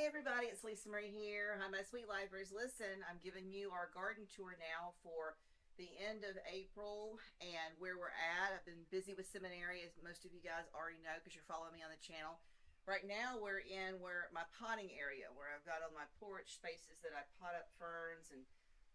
Hi everybody, it's Lisa Murray here. Hi my sweet lifers. Listen, I'm giving you our garden tour now for the end of April and where we're at. I've been busy with seminary, as most of you guys already know because you're following me on the channel. Right now we're in my potting area where I've got on my porch spaces that I pot up ferns and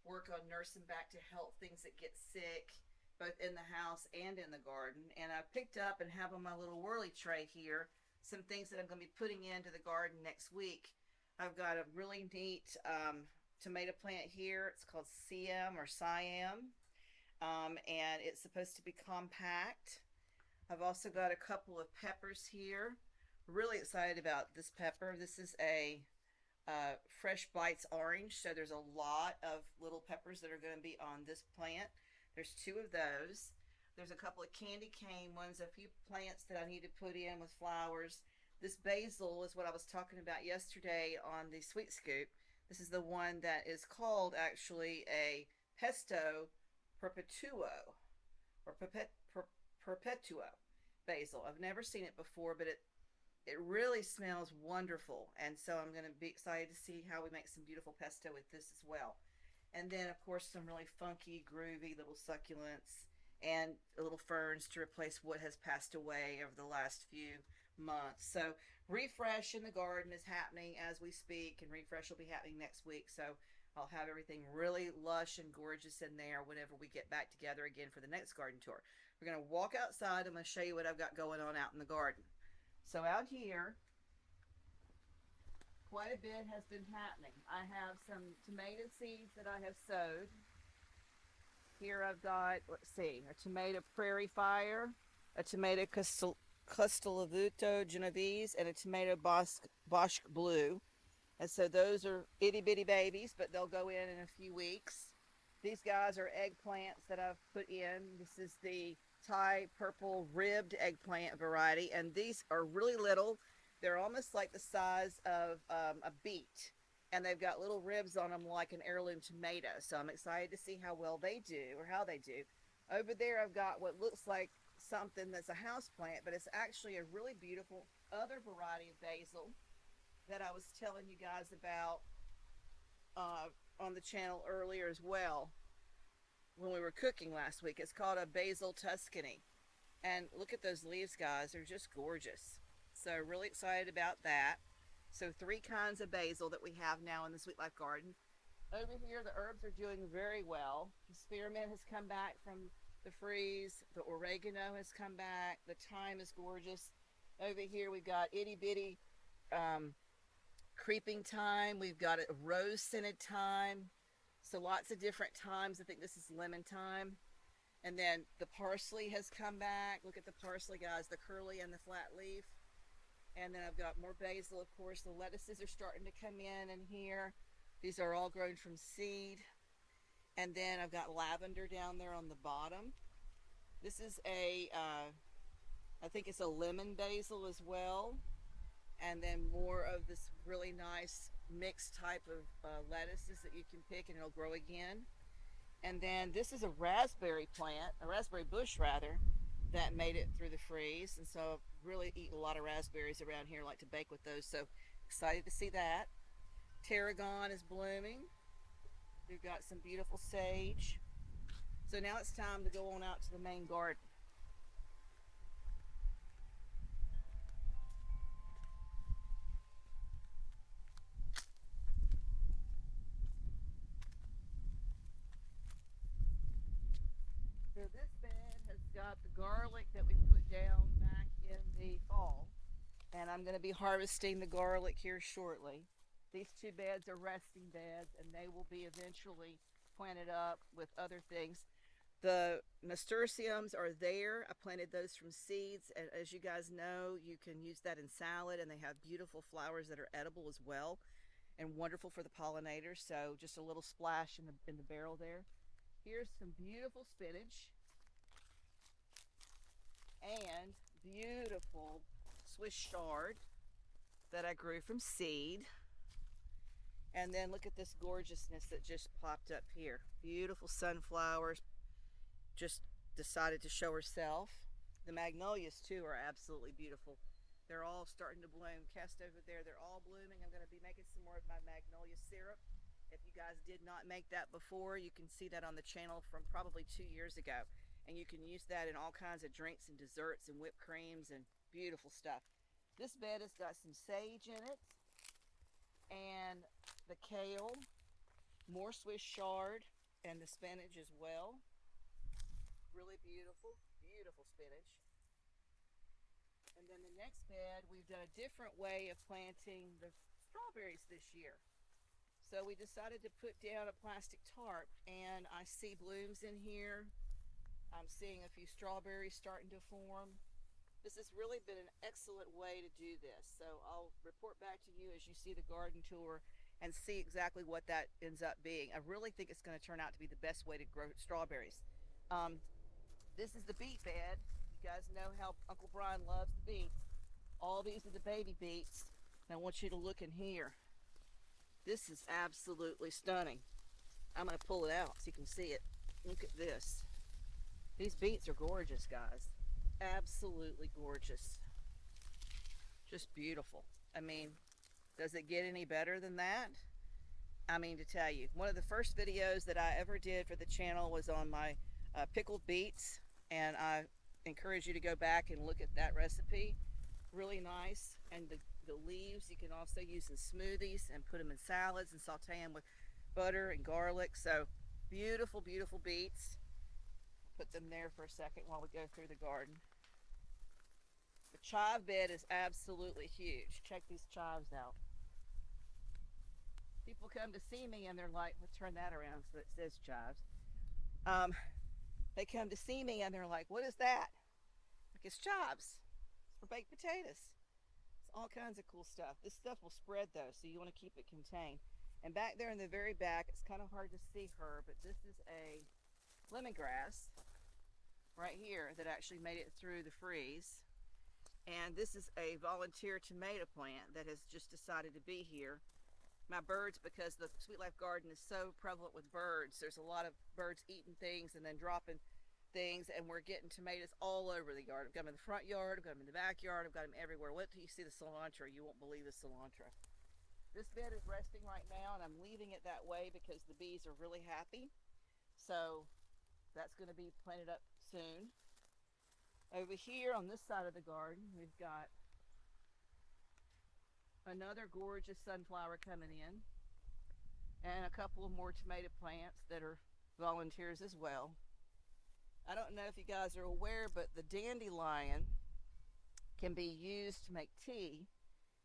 work on nursing back to health, things that get sick both in the house and in the garden. And I picked up and have on my little whirly tray here some things that I'm going to be putting into the garden next week. I've got a really neat tomato plant here. It's called Siam, and it's supposed to be compact. I've also got a couple of peppers here. Really excited about this pepper. This is a Fresh Bites orange, so there's a lot of little peppers that are going to be on this plant. There's two of those. There's a couple of candy cane ones, a few plants that I need to put in with flowers. This basil is what I was talking about yesterday on the Sweet Scoop. This is the one that is called actually a pesto perpetuo or perpetuo basil. I've never seen it before, but it really smells wonderful, and so I'm going to be excited to see how we make some beautiful pesto with this as well. And then of course some really funky groovy little succulents and little ferns to replace what has passed away over the last few months. So refresh in the garden is happening as we speak, and refresh will be happening next week. So I'll have everything really lush and gorgeous in there whenever we get back together again for the next garden tour. We're going to walk outside. I'm going to show you what I've got going on out in the garden. So out here, quite a bit has been happening. I have some tomato seeds that I have sowed. Here I've got, let's see, a tomato prairie fire, a tomato Costolavuto Genovese, and a tomato Bosch blue. And so those are itty bitty babies, but they'll go in a few weeks. These guys are eggplants that I've put in. This is the Thai purple ribbed eggplant variety, and these are really little. They're almost like the size of a beet, and they've got little ribs on them like an heirloom tomato. So I'm excited to see how well they do, or how they do. Over there I've got what looks like something that's a house plant, but it's actually a really beautiful other variety of basil that I was telling you guys about on the channel earlier as well when we were cooking last week. It's called a basil Tuscany, and look at those leaves, guys. They're just gorgeous. So really excited about that. So three kinds of basil that we have now in the Sweet Life garden. Over here the herbs are doing very well. The spearmint has come back from the freeze. The oregano has come back. The thyme is gorgeous. Over here we've got itty bitty creeping thyme. We've got a rose scented thyme. So lots of different thymes. I think this is lemon thyme. And then the parsley has come back. Look at the parsley, guys, the curly and the flat leaf. And then I've got more basil, of course. The lettuces are starting to come in here. These are all grown from seed. And then I've got lavender down there on the bottom. This is I think it's a lemon basil as well. And then more of this really nice mixed type of lettuces that you can pick and it'll grow again. And then this is a raspberry plant, a raspberry bush rather, that made it through the freeze. And so I've really eaten a lot of raspberries around here, like to bake with those. So excited to see that. Tarragon is blooming. We've got some beautiful sage. So now it's time to go on out to the main garden. So this bed has got the garlic that we put down back in the fall, and I'm going to be harvesting the garlic here shortly. These two beds are resting beds, and they will be eventually planted up with other things. The nasturtiums are there. I planted those from seeds, and as you guys know, you can use that in salad, and they have beautiful flowers that are edible as well and wonderful for the pollinators. So just a little splash in the barrel there. Here's some beautiful spinach and beautiful Swiss chard that I grew from seed. And then look at this gorgeousness that just popped up here. Beautiful sunflowers, just decided to show herself. The magnolias too are absolutely beautiful. They're all starting to bloom. Cast over there, they're all blooming. I'm going to be making some more of my magnolia syrup. If you guys did not make that before, you can see that on the channel from probably 2 years ago. And you can use that in all kinds of drinks and desserts and whipped creams and beautiful stuff. This bed has got some sage in it and the kale, more Swiss chard, and the spinach as well. Really beautiful, beautiful spinach. And then the next bed, we've done a different way of planting the strawberries this year. So we decided to put down a plastic tarp, and I see blooms in here. I'm seeing a few strawberries starting to form. This has really been an excellent way to do this. So I'll report back to you as you see the garden tour and see exactly what that ends up being. I really think it's going to turn out to be the best way to grow strawberries. This is the beet bed. You guys know how Uncle Brian loves the beets. All these are the baby beets. And I want you to look in here. This is absolutely stunning. I'm going to pull it out so you can see it. Look at this. These beets are gorgeous, guys. Absolutely gorgeous. Just beautiful. I mean, does it get any better than that? I mean, to tell you, one of the first videos that I ever did for the channel was on my pickled beets, and I encourage you to go back and look at that recipe. Really nice. And the leaves you can also use in smoothies and put them in salads and saute them with butter and garlic. So beautiful, beautiful beets. Put them there for a second while we go through the garden. The chive bed is absolutely huge. Check these chives out. People come to see me and they're like, let's turn that around so it says chives. They come to see me and they're like, what is that? Like, it's chives. It's for baked potatoes. It's all kinds of cool stuff. This stuff will spread though, so you want to keep it contained. And back there in the very back, it's kind of hard to see her, but this is a lemongrass right here that actually made it through the freeze. And this is a volunteer tomato plant that has just decided to be here. My birds, because the Sweet Life garden is so prevalent with birds, there's a lot of birds eating things and then dropping things, and we're getting tomatoes all over the yard. I've got them in the front yard, I've got them in the backyard, I've got them everywhere. Wait till you see the cilantro, you won't believe the cilantro. This bed is resting right now, and I'm leaving it that way because the bees are really happy. So that's going to be planted up soon. Over here on this side of the garden, we've got another gorgeous sunflower coming in, and a couple of more tomato plants that are volunteers as well. I don't know if you guys are aware, but the dandelion can be used to make tea,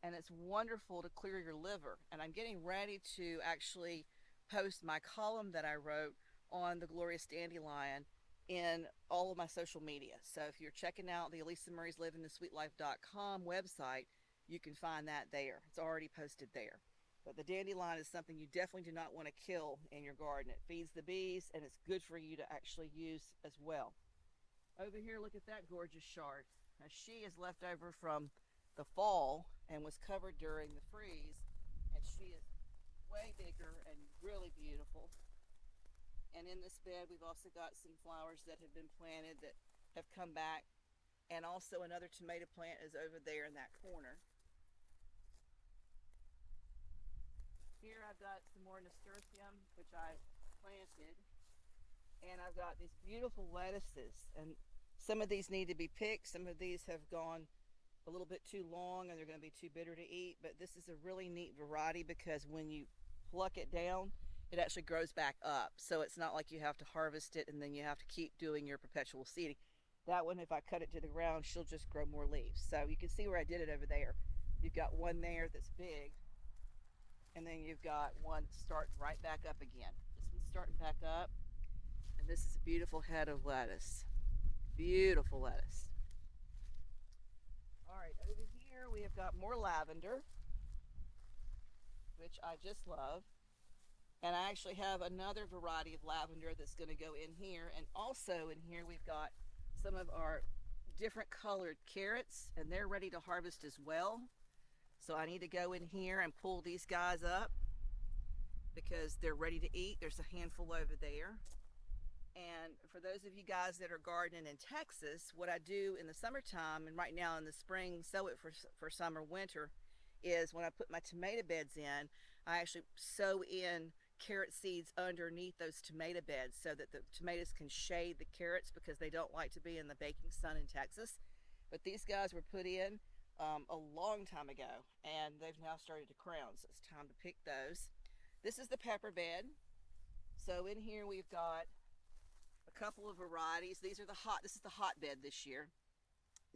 and it's wonderful to clear your liver. And I'm getting ready to actually post my column that I wrote on the glorious dandelion in all of my social media. So if you're checking out the Alisa Murray's livingthesweetlife.com website, you can find that there. It's already posted there. But the dandelion is something you definitely do not want to kill in your garden. It feeds the bees, and it's good for you to actually use as well. Over here, look at that gorgeous chard. Now, she is left over from the fall and was covered during the freeze, and she is way bigger and really beautiful. And in this bed, we've also got some flowers that have been planted that have come back, and also another tomato plant is over there in that corner. Here I've got some more nasturtium, which I planted, and I've got these beautiful lettuces, and some of these need to be picked. Some of these have gone a little bit too long and they're going to be too bitter to eat, but this is a really neat variety because when you pluck it down, it actually grows back up. So it's not like you have to harvest it and then you have to keep doing your perpetual seeding. That one, if I cut it to the ground, she'll just grow more leaves. So you can see where I did it over there. You've got one there that's big, and then you've got one starting right back up again. This one's starting back up, and this is a beautiful head of lettuce. Beautiful lettuce. All right, over here we have got more lavender, which I just love. And I actually have another variety of lavender that's going to go in here. And also in here we've got some of our different colored carrots, and they're ready to harvest as well. So I need to go in here and pull these guys up because they're ready to eat. There's a handful over there. And for those of you guys that are gardening in Texas, what I do in the summertime and right now in the spring, sow it for summer, winter, is when I put my tomato beds in, I actually sow in carrot seeds underneath those tomato beds so that the tomatoes can shade the carrots because they don't like to be in the baking sun in Texas. But these guys were put in a long time ago and they've now started to crown, so it's time to pick those. This is the pepper bed. So in here we've got a couple of varieties. This is the hotbed this year.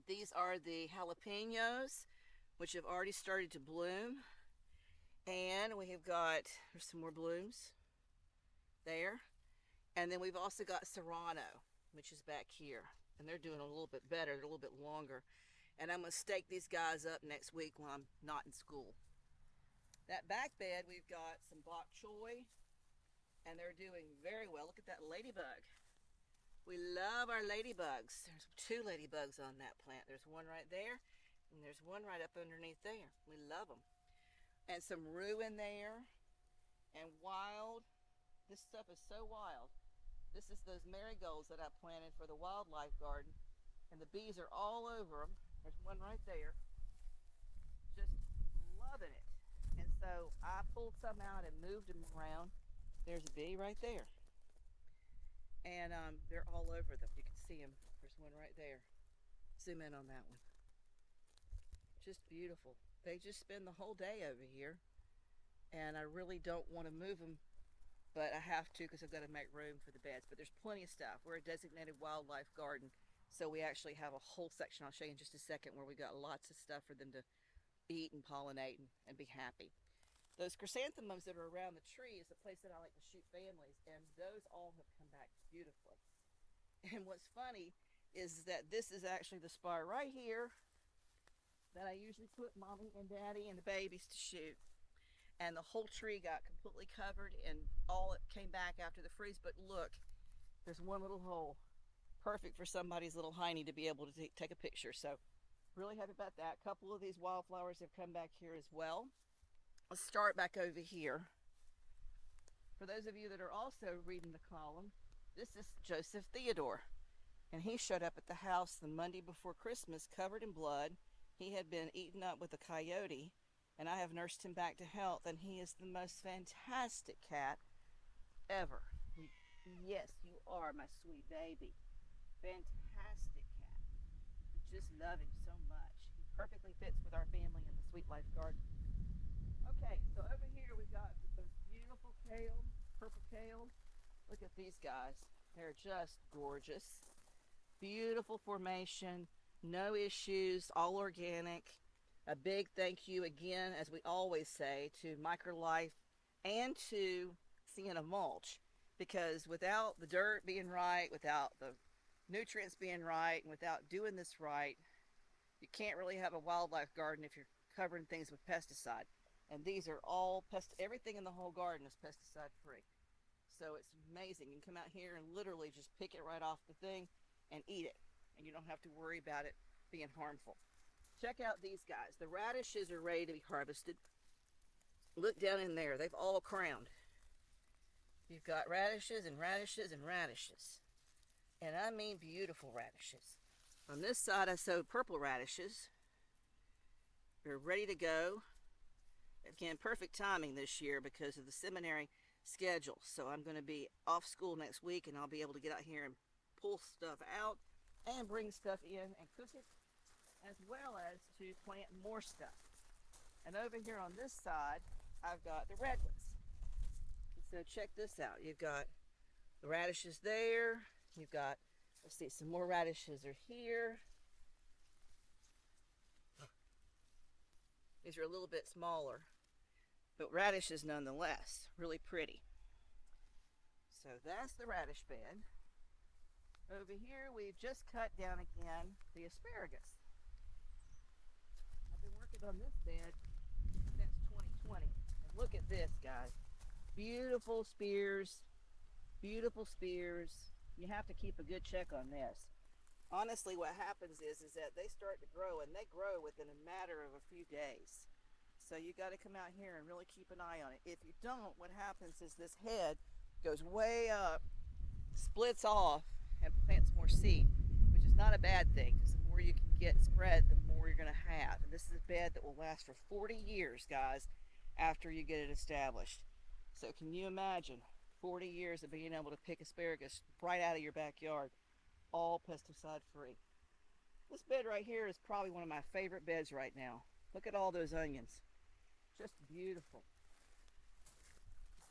These are the jalapenos, which have already started to bloom. And we have got, there's some more blooms there. And then we've also got serrano, which is back here. And they're doing a little bit better, they're a little bit longer. And I'm gonna stake these guys up next week when I'm not in school. That back bed, we've got some bok choy, and they're doing very well. Look at that ladybug. We love our ladybugs. There's 2 ladybugs on that plant. There's one right there, and there's one right up underneath there. We love them. And some rue in there, and wild. This stuff is so wild. This is those marigolds that I planted for the wildlife garden, and the bees are all over them. There's one right there. Just loving it. And so I pulled some out and moved them around. There's a bee right there. And they're all over them. You can see them. There's one right there. Zoom in on that one. Just beautiful. They just spend the whole day over here. And I really don't want to move them, but I have to because I've got to make room for the beds. But there's plenty of stuff. We're a designated wildlife garden, so we actually have a whole section I'll show you in just a second where we got lots of stuff for them to eat and pollinate and be happy. Those chrysanthemums that are around the tree is the place that I like to shoot families, and those all have come back beautifully. And what's funny is that this is actually the spot right here that I usually put mommy and daddy and the babies to shoot. And the whole tree got completely covered and all it came back after the freeze. But look, there's one little hole. Perfect for somebody's little hiney to be able to take a picture. So really happy about that. A couple of these wildflowers have come back here as well. Let's start back over here. For those of you that are also reading the column, this is Joseph Theodore. And he showed up at the house the Monday before Christmas covered in blood. He had been eaten up with a coyote, and I have nursed him back to health, and he is the most fantastic cat ever. Yes, you are, my sweet baby. Fantastic cat. Just love him so much. He perfectly fits with our family in the Sweet Life Garden. Okay, so over here we've got those beautiful kale, purple kale. Look at these guys. They're just gorgeous. Beautiful formation, no issues, all organic. A big thank you again, as we always say, to Microlife and to Sienna Mulch, because without the dirt being right, without the nutrients being right, and without doing this right, you can't really have a wildlife garden if you're covering things with pesticide. And these are all everything in the whole garden is pesticide free. So it's amazing. You can come out here and literally just pick it right off the thing and eat it. And you don't have to worry about it being harmful. Check out these guys. The radishes are ready to be harvested. Look down in there. They've all crowned. You've got radishes and radishes and radishes. And I mean beautiful radishes. On this side I sowed purple radishes. They're ready to go. Again, perfect timing this year because of the seminary schedule. So I'm going to be off school next week and I'll be able to get out here and pull stuff out and bring stuff in and cook it, as well as to plant more stuff. And over here on this side, I've got the red ones. So check this out. You've got the radishes there. You've got, let's see, some more radishes are here. These are a little bit smaller, but radishes nonetheless, really pretty. So that's the radish bed. Over here, we've just cut down again the asparagus. I've been working on this bed since 2020. And look at this, guys. Beautiful spears, beautiful spears. You have to keep a good check on this. Honestly, what happens is that they start to grow, and they grow within a matter of a few days. So you got to come out here and really keep an eye on it. If you don't, what happens is this head goes way up splits off and plants more seed, which is not a bad thing because the more you can get spread, the more you're going to have. And this is a bed that will last for 40 years, guys, after you get it established. So can you imagine 40 years of being able to pick asparagus right out of your backyard, all pesticide free? This bed right here is probably one of my favorite beds right now. Look at all those onions. Just beautiful.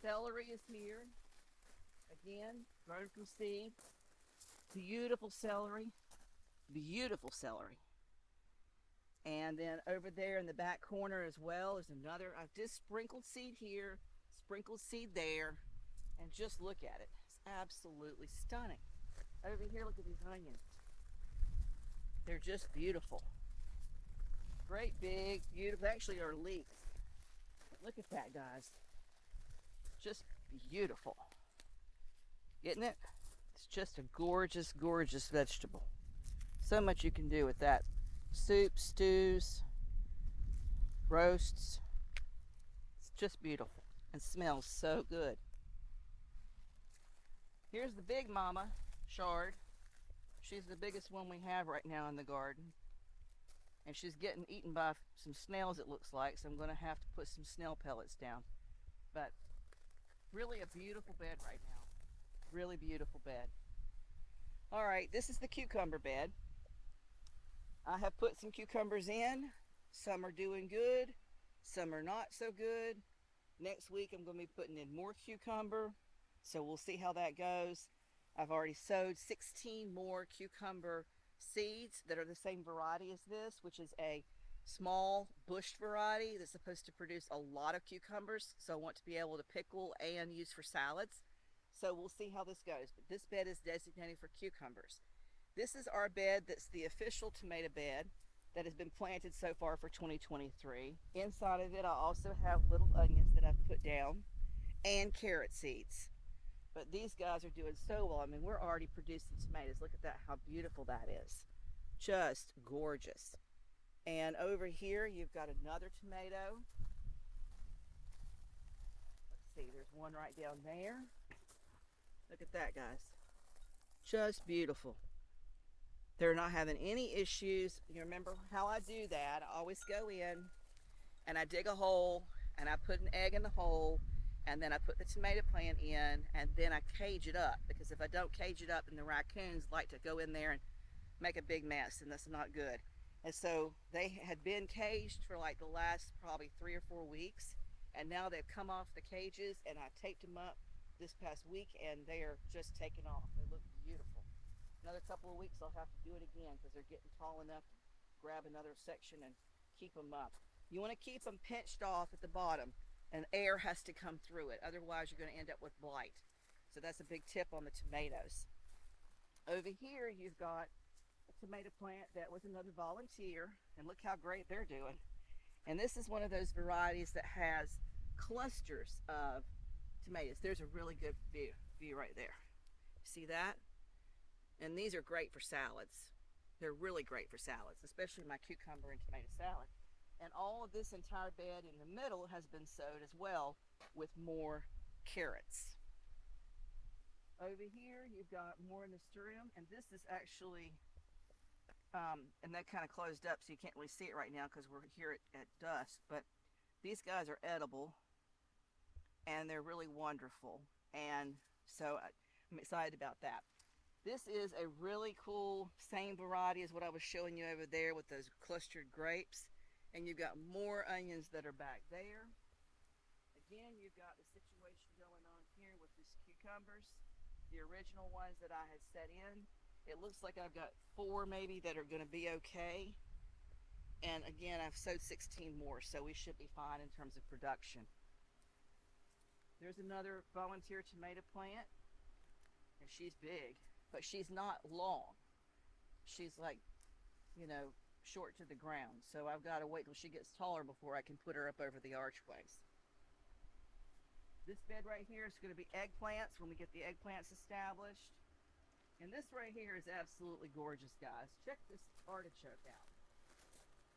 Celery is here. Again, grown from seed. Beautiful celery. Beautiful celery. And then over there in the back corner as well is another. I've just sprinkled seed here, sprinkled seed there, and just look at it. It's absolutely stunning. Over here, look at these onions. They're just beautiful. Great big, beautiful. Actually, are leeks. Look at that, guys. Just beautiful. Isn't it? It's just a gorgeous, gorgeous vegetable. So much you can do with that. Soup, stews, roasts. It's just beautiful and smells so good. Here's the big mama, chard. She's the biggest one we have right now in the garden. And she's getting eaten by some snails, it looks like, so I'm going to have to put some snail pellets down. But really a beautiful bed right now. Really beautiful bed. All right, this is the cucumber bed. I have put some cucumbers in. Some are doing good, some are not so good. Next week I'm going to be putting in more cucumber, so we'll see how that goes. I've already sowed 16 more cucumber seeds that are the same variety as this, which is a small bushed variety that's supposed to produce a lot of cucumbers, so I want to be able to pickle and use for salads. So we'll see how this goes, but this bed is designated for cucumbers. This is our bed that's the official tomato bed that has been planted so far for 2023. Inside of it I also have little onions that I've put down and carrot seeds. But these guys are doing so well. I mean, we're already producing tomatoes. Look at that, how beautiful that is. Just gorgeous. And over here, you've got another tomato. Let's see, there's one right down there. Look at that, guys. Just beautiful. They're not having any issues. You remember how I do that. I always go in and I dig a hole and I put an egg in the hole, and then I put the tomato plant in, and then I cage it up, because if I don't cage it up, then the raccoons like to go in there and make a big mess, and that's not good. And so they had been caged for like the last probably 3 or 4 weeks, and now they've come off the cages, and I taped them up this past week, and they are just taking off. They look beautiful. Another couple of weeks I'll have to do it again, because they're getting tall enough to grab another section and keep them up. You want to keep them pinched off at the bottom, and air has to come through it. Otherwise, you're going to end up with blight. So that's a big tip on the tomatoes. Over here, you've got a tomato plant that was another volunteer, and look how great they're doing. And this is one of those varieties that has clusters of tomatoes. There's a really good view right there. See that? And these are great for salads. They're really great for salads, especially my cucumber and tomato salad. And all of this entire bed in the middle has been sowed as well with more carrots. Over here you've got more nasturtium, and this is actually, and that kind of closed up so you can't really see it right now because we're here at dusk, but these guys are edible and they're really wonderful, and so I'm excited about that. This is a really cool, same variety as what I was showing you over there with those clustered grapes. And you've got more onions that are back there. Again, you've got the situation going on here with these cucumbers, the original ones that I had set in. It looks like I've got 4 maybe that are going to be okay. And again, I've sowed 16 more, so we should be fine in terms of production. There's another volunteer tomato plant, and she's big, but she's not long. She's like, you know, short to the ground, so I've got to wait till she gets taller before I can put her up over the archways. This bed right here is going to be eggplants when we get the eggplants established. And this right here is absolutely gorgeous, guys. Check this artichoke out.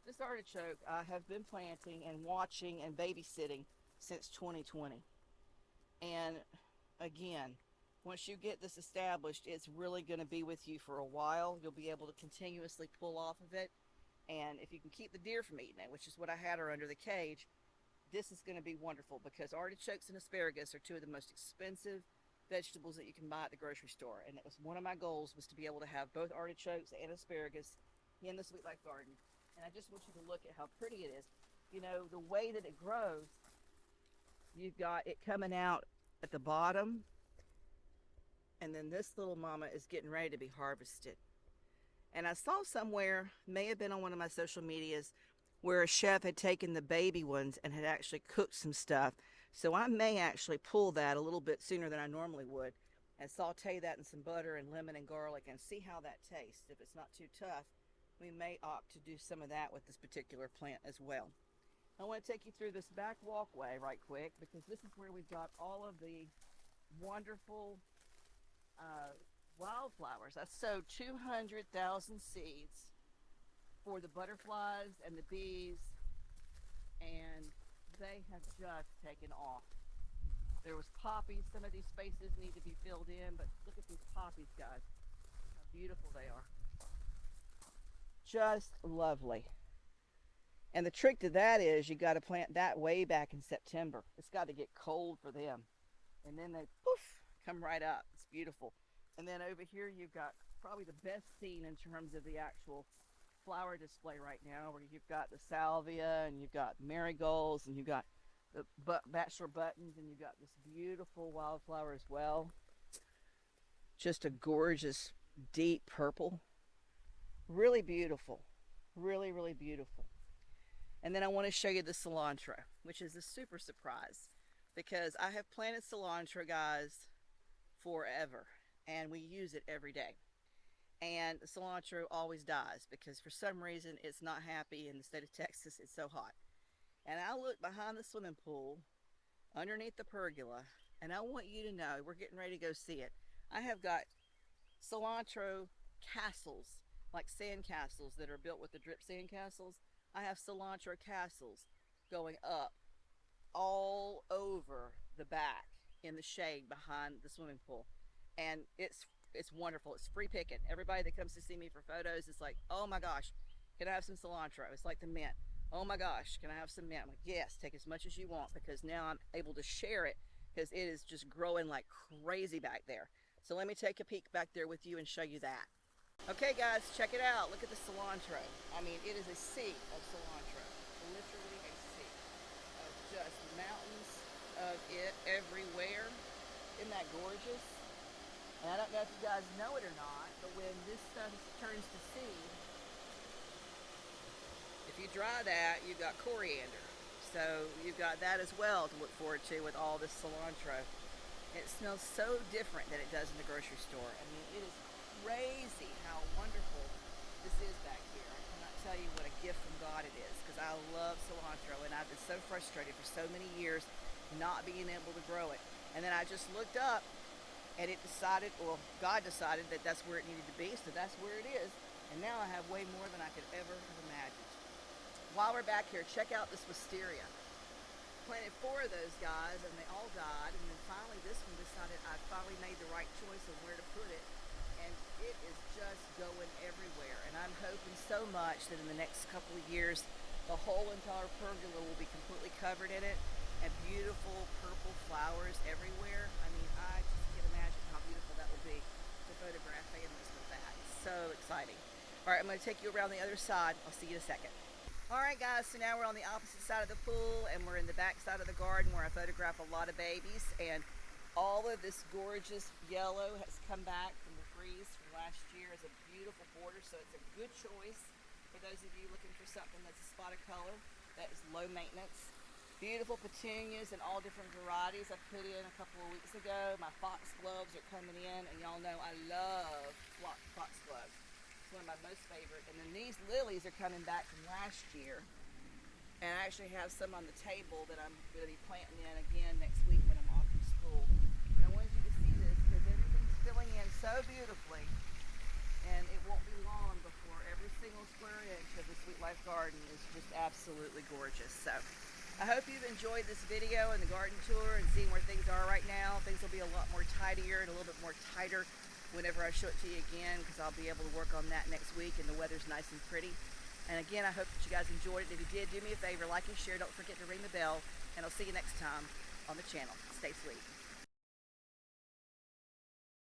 This artichoke I have been planting and watching and babysitting since 2020. And again, Once you get this established, it's really going to be with you for a while. You'll be able to continuously pull off of it. And if you can keep the deer from eating it, which is what I had her under the cage, this is going to be wonderful, because artichokes and asparagus are two of the most expensive vegetables that you can buy at the grocery store. And it was one of my goals, was to be able to have both artichokes and asparagus in the Sweet Life garden. And I just want you to look at how pretty it is. You know, the way that it grows, you've got it coming out at the bottom, and then this little mama is getting ready to be harvested. And I saw somewhere, may have been on one of my social medias, where a chef had taken the baby ones and had actually cooked some stuff. So I may actually pull that a little bit sooner than I normally would and saute that in some butter and lemon and garlic and see how that tastes. If it's not too tough, we may opt to do some of that with this particular plant as well. I want to take you through this back walkway right quick, because this is where we've got all of the wonderful wildflowers. I sowed 200,000 seeds for the butterflies and the bees, and they have just taken off. There was poppies. Some of these spaces need to be filled in, but look at these poppies, guys. How beautiful they are. Just lovely. And the trick to that is you got to plant that way back in September. It's got to get cold for them. And then they poof, come right up. It's beautiful. And then over here you've got probably the best scene in terms of the actual flower display right now, where you've got the salvia and you've got marigolds and you've got the bachelor buttons, and you've got this beautiful wildflower as well. Just a gorgeous deep purple. Really beautiful. Really, really beautiful. And then I want to show you the cilantro, which is a super surprise, because I have planted cilantro, guys, forever, and we use it every day. And the cilantro always dies because for some reason it's not happy in the state of Texas. It's so hot. And I look behind the swimming pool, underneath the pergola, and I want you to know, we're getting ready to go see it. I have got cilantro castles, like sand castles that are built with the drip sand castles. I have cilantro castles going up all over the back in the shade behind the swimming pool. And it's wonderful. It's free picking. Everybody that comes to see me for photos is like, oh my gosh, can I have some cilantro? It's like the mint. Oh my gosh, can I have some mint? I'm like, yes, take as much as you want, because now I'm able to share it, because it is just growing like crazy back there. So let me take a peek back there with you and show you that. Okay guys, check it out. Look at the cilantro. I mean, it is a sea of cilantro. Literally a sea of just mountains of it everywhere. Isn't that gorgeous? And I don't know if you guys know it or not, but when this stuff turns to seed, if you dry that, you've got coriander. So you've got that as well to look forward to with all this cilantro. It smells so different than it does in the grocery store. I mean, it is crazy how wonderful this is back here. I cannot tell you what a gift from God it is, because I love cilantro, and I've been so frustrated for so many years not being able to grow it. And then I just looked up, and it decided, well, God decided that that's where it needed to be, so that's where it is. And now I have way more than I could ever have imagined. While we're back here, check out this wisteria. Planted 4 of those guys, and they all died. And then finally, this one decided I finally made the right choice of where to put it. And it is just going everywhere. And I'm hoping so much that in the next couple of years, the whole entire pergola will be completely covered in it, and beautiful purple flowers everywhere. I mean, I just can't imagine how beautiful that will be to photograph families with that. So exciting. All right, I'm going to take you around the other side. I'll see you in a second. All right, guys, so now we're on the opposite side of the pool, and we're in the back side of the garden where I photograph a lot of babies. And all of this gorgeous yellow has come back from the freeze from last year. It's a beautiful border, so it's a good choice for those of you looking for something that's a spotted color that is low maintenance. Beautiful petunias in all different varieties I put in a couple of weeks ago. My foxgloves are coming in, and y'all know I love foxgloves. It's one of my most favorite. And then these lilies are coming back from last year. And I actually have some on the table that I'm going to be planting in again next week when I'm off from school. And I wanted you to see this because everything's filling in so beautifully. And it won't be long before every single square inch of the Sweet Life garden is just absolutely gorgeous. So I hope you've enjoyed this video and the garden tour and seeing where things are right now. Things will be a lot more tidier and a little bit more tighter whenever I show it to you again, because I'll be able to work on that next week and the weather's nice and pretty. And again, I hope that you guys enjoyed it. If you did, do me a favor, like and share. Don't forget to ring the bell, and I'll see you next time on the channel. Stay sweet.